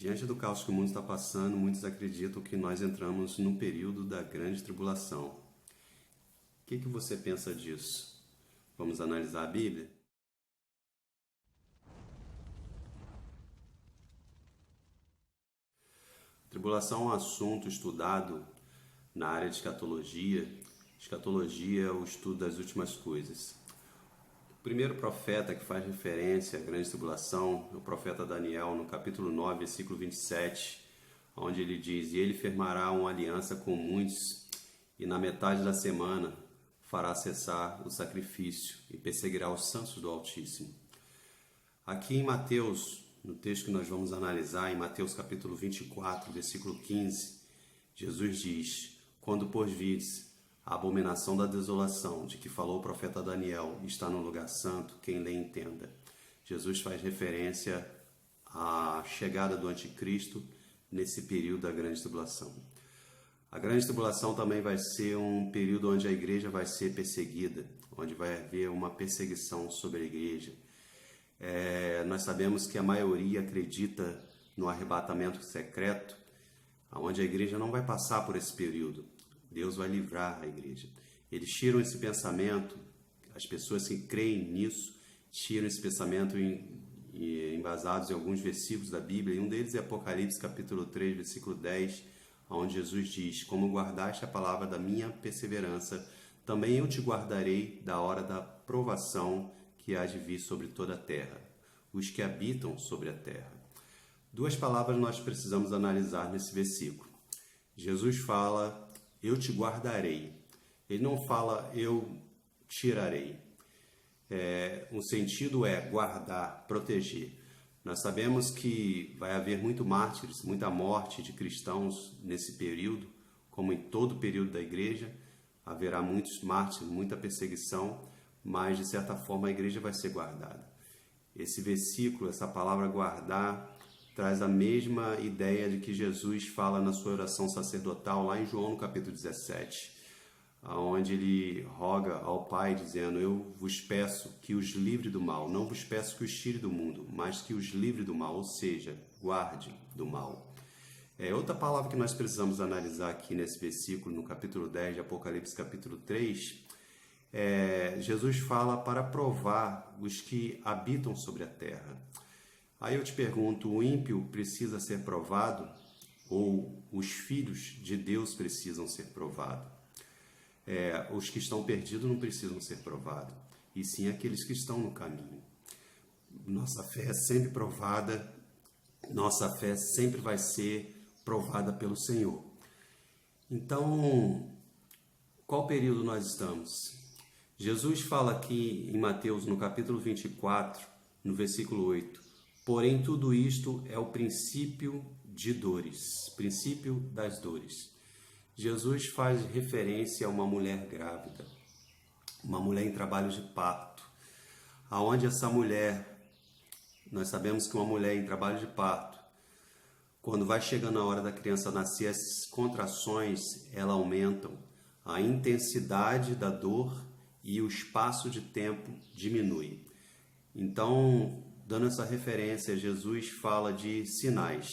Diante do caos que o mundo está passando, muitos acreditam que nós entramos num período da grande tribulação. O que você pensa disso? Vamos analisar a Bíblia? Tribulação é um assunto estudado na área de escatologia. Escatologia é o estudo das últimas coisas. O primeiro profeta que faz referência à grande tribulação é o profeta Daniel, no capítulo 9, versículo 27, onde ele diz: "E ele firmará uma aliança com muitos, e na metade da semana fará cessar o sacrifício e perseguirá os santos do Altíssimo." Aqui em Mateus, no texto que nós vamos analisar, em Mateus capítulo 24, versículo 15, Jesus diz: "Quando por vires a abominação da desolação, de que falou o profeta Daniel, está no lugar santo, quem lê entenda." Jesus faz referência à chegada do anticristo nesse período da grande tribulação. A grande tribulação também vai ser um período onde a igreja vai ser perseguida, onde vai haver uma perseguição sobre a igreja. Nós sabemos que a maioria acredita no arrebatamento secreto, onde a igreja não vai passar por esse período. Deus vai livrar a igreja. Eles tiram esse pensamento, as pessoas que creem nisso, tiram esse pensamento embasados em alguns versículos da Bíblia, e um deles é Apocalipse capítulo 3, versículo 10, onde Jesus diz: "Como guardaste a palavra da minha perseverança, também eu te guardarei da hora da provação que há de vir sobre toda a terra, os que habitam sobre a terra." Duas palavras nós precisamos analisar nesse versículo. Jesus fala: "Eu te guardarei." Ele não fala: "Eu tirarei." O sentido é guardar, proteger. Nós sabemos que vai haver muito mártires, muita morte de cristãos nesse período, como em todo o período da igreja. Haverá muitos mártires, muita perseguição, mas de certa forma a igreja vai ser guardada. Esse versículo, essa palavra guardar, traz a mesma ideia de que Jesus fala na sua oração sacerdotal lá em João no capítulo 17, onde ele roga ao Pai dizendo: "Eu vos peço que os livre do mal, não vos peço que os tire do mundo, mas que os livre do mal", ou seja, guarde do mal. Outra palavra que nós precisamos analisar aqui nesse versículo, no capítulo 10 de Apocalipse capítulo 3, Jesus fala para provar os que habitam sobre a terra. Aí eu te pergunto: o ímpio precisa ser provado ou os filhos de Deus precisam ser provados? Os que estão perdidos não precisam ser provados, e sim aqueles que estão no caminho. Nossa fé é sempre provada, nossa fé sempre vai ser provada pelo Senhor. Então, qual período nós estamos? Jesus fala aqui em Mateus, no capítulo 24, no versículo 8: "Porém, tudo isto é o princípio de dores", princípio das dores. Jesus faz referência a uma mulher grávida, uma mulher em trabalho de parto, aonde essa mulher, nós sabemos que uma mulher em trabalho de parto, quando vai chegando a hora da criança nascer, as contrações, elas aumentam, a intensidade da dor e o espaço de tempo diminui. Então, dando essa referência, Jesus fala de sinais.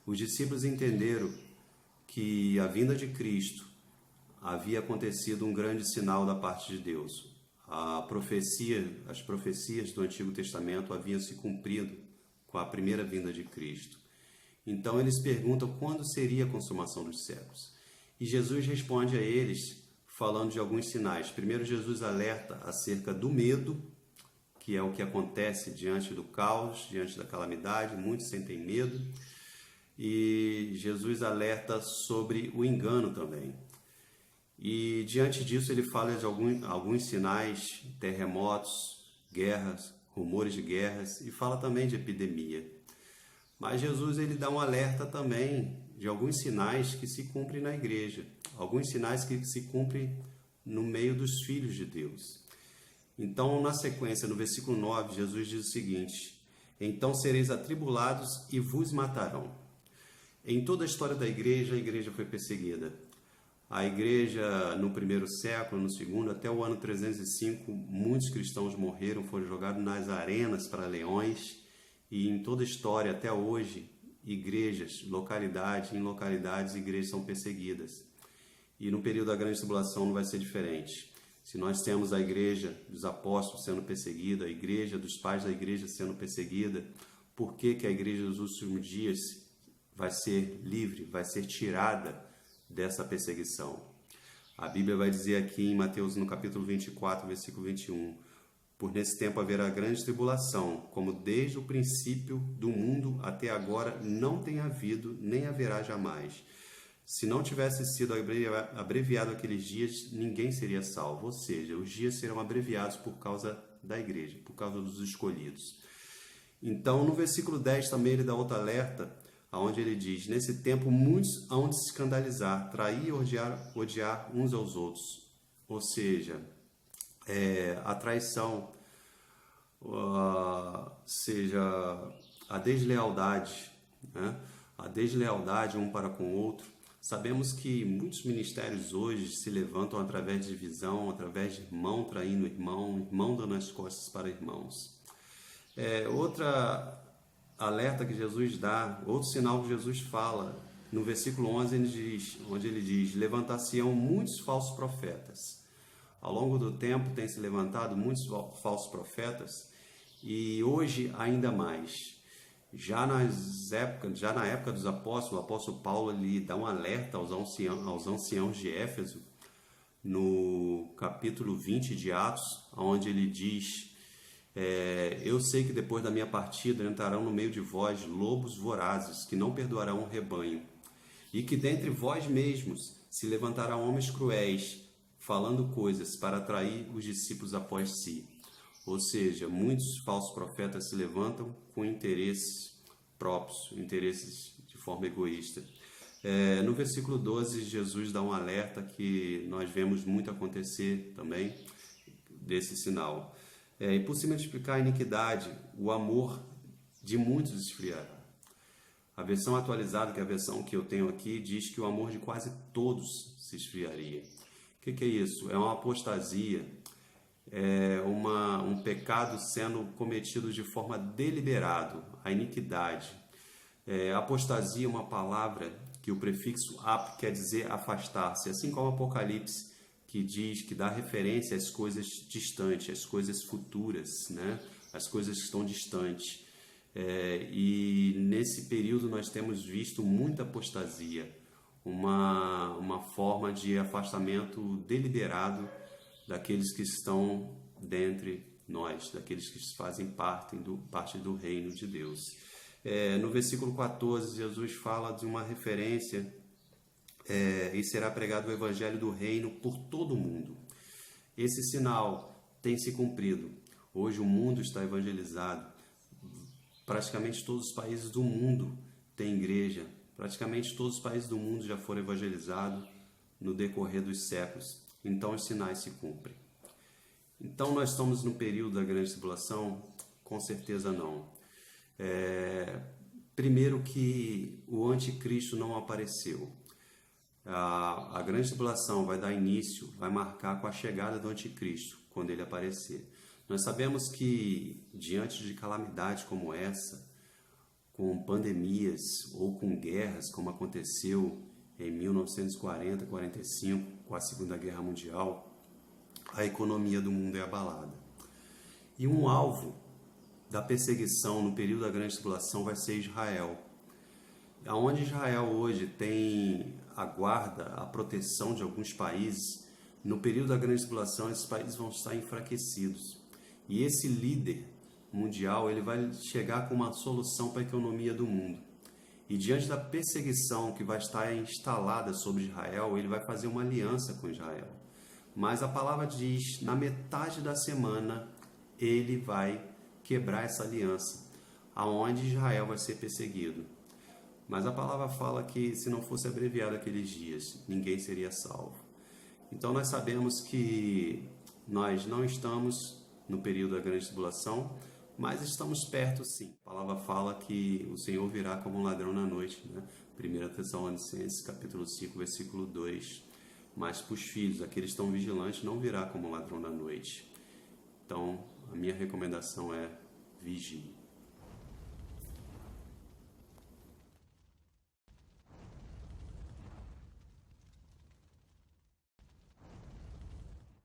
Os discípulos entenderam que a vinda de Cristo havia acontecido um grande sinal da parte de Deus. As profecias do Antigo Testamento haviam se cumprido com a primeira vinda de Cristo. Então eles perguntam quando seria a consumação dos séculos. E Jesus responde a eles falando de alguns sinais. Primeiro, Jesus alerta acerca do medo, que é o que acontece diante do caos, diante da calamidade. Muitos sentem medo. E Jesus alerta sobre o engano também. E diante disso ele fala de alguns sinais: terremotos, guerras, rumores de guerras, e fala também de epidemia. Mas Jesus ele dá um alerta também de alguns sinais que se cumprem na igreja, alguns sinais que se cumprem no meio dos filhos de Deus. Então, na sequência, no versículo 9, Jesus diz o seguinte: "Então sereis atribulados e vos matarão." Em toda a história da igreja, a igreja foi perseguida. A igreja, no primeiro século, no segundo, até o ano 305, muitos cristãos morreram, foram jogados nas arenas para leões. E em toda a história, até hoje, igrejas, em localidades, igrejas são perseguidas. E no período da grande tribulação não vai ser diferente. Se nós temos a igreja dos apóstolos sendo perseguida, a igreja dos pais da igreja sendo perseguida, por que que a igreja dos últimos dias vai ser livre, vai ser tirada dessa perseguição? A Bíblia vai dizer aqui em Mateus, no capítulo 24, versículo 21, por nesse tempo haverá grande tribulação, como desde o princípio do mundo até agora não tem havido, nem haverá jamais. Se não tivesse sido abreviado aqueles dias, ninguém seria salvo. Ou seja, os dias serão abreviados por causa da igreja, por causa dos escolhidos. Então, no versículo 10 também ele dá outro alerta, onde ele diz: nesse tempo muitos hão de se escandalizar, trair e odiar uns aos outros. Ou seja, a traição, seja a deslealdade, né? A deslealdade um para com o outro. Sabemos que muitos ministérios hoje se levantam através de divisão, através de irmão traindo irmão dando as costas para irmãos. Outra alerta que Jesus dá, outro sinal que Jesus fala, no versículo 11, onde ele diz: levantar-se-ão muitos falsos profetas. Ao longo do tempo tem se levantado muitos falsos profetas e hoje ainda mais. Já na época dos apóstolos, o apóstolo Paulo ele dá um alerta aos anciãos de Éfeso, no capítulo 20 de Atos, onde ele diz: eu sei que depois da minha partida entrarão no meio de vós lobos vorazes, que não perdoarão o rebanho, e que dentre vós mesmos se levantarão homens cruéis, falando coisas para atrair os discípulos após si. Ou seja, muitos falsos profetas se levantam com interesses próprios, interesses de forma egoísta. No versículo 12, Jesus dá um alerta que nós vemos muito acontecer também, desse sinal. E por se multiplicar a iniquidade, o amor de muitos esfriará. A versão atualizada, que é a versão que eu tenho aqui, diz que o amor de quase todos se esfriaria. O que é isso? É uma apostasia, um pecado sendo cometido de forma deliberada, a iniquidade. Apostasia é uma palavra que o prefixo ap quer dizer afastar-se, assim como Apocalipse, que diz, que dá referência às coisas distantes, às coisas futuras, né? As coisas que estão distantes. E nesse período nós temos visto muita apostasia, uma forma de afastamento deliberado daqueles que estão dentre nós, daqueles que fazem parte do reino de Deus. No versículo 14, Jesus fala de uma referência, e será pregado o evangelho do reino por todo o mundo. Esse sinal tem se cumprido. Hoje o mundo está evangelizado. Praticamente todos os países do mundo têm igreja. Praticamente todos os países do mundo já foram evangelizados no decorrer dos séculos. Então os sinais se cumprem. Então nós estamos no período da grande tribulação? Com certeza não. Primeiro que o anticristo não apareceu. A grande tribulação vai dar início, vai marcar com a chegada do anticristo, quando ele aparecer. Nós sabemos que diante de calamidades como essa, com pandemias ou com guerras, como aconteceu em 1940, 45, com a Segunda Guerra Mundial, a economia do mundo é abalada. E um alvo da perseguição no período da grande tribulação vai ser Israel. Onde Israel hoje aguarda a proteção de alguns países, no período da grande tribulação esses países vão estar enfraquecidos. E esse líder mundial ele vai chegar com uma solução para a economia do mundo. E diante da perseguição que vai estar instalada sobre Israel, ele vai fazer uma aliança com Israel. Mas a palavra diz, na metade da semana, ele vai quebrar essa aliança, aonde Israel vai ser perseguido. Mas a palavra fala que se não fosse abreviado aqueles dias, ninguém seria salvo. Então nós sabemos que nós não estamos no período da grande tribulação, mas estamos perto sim. A palavra fala que o Senhor virá como um ladrão na noite, né? 1 Tessalonicenses, capítulo 5, versículo 2. Mas para os filhos, aqueles que estão vigilantes, não virá como um ladrão na noite. Então, a minha recomendação é vigie.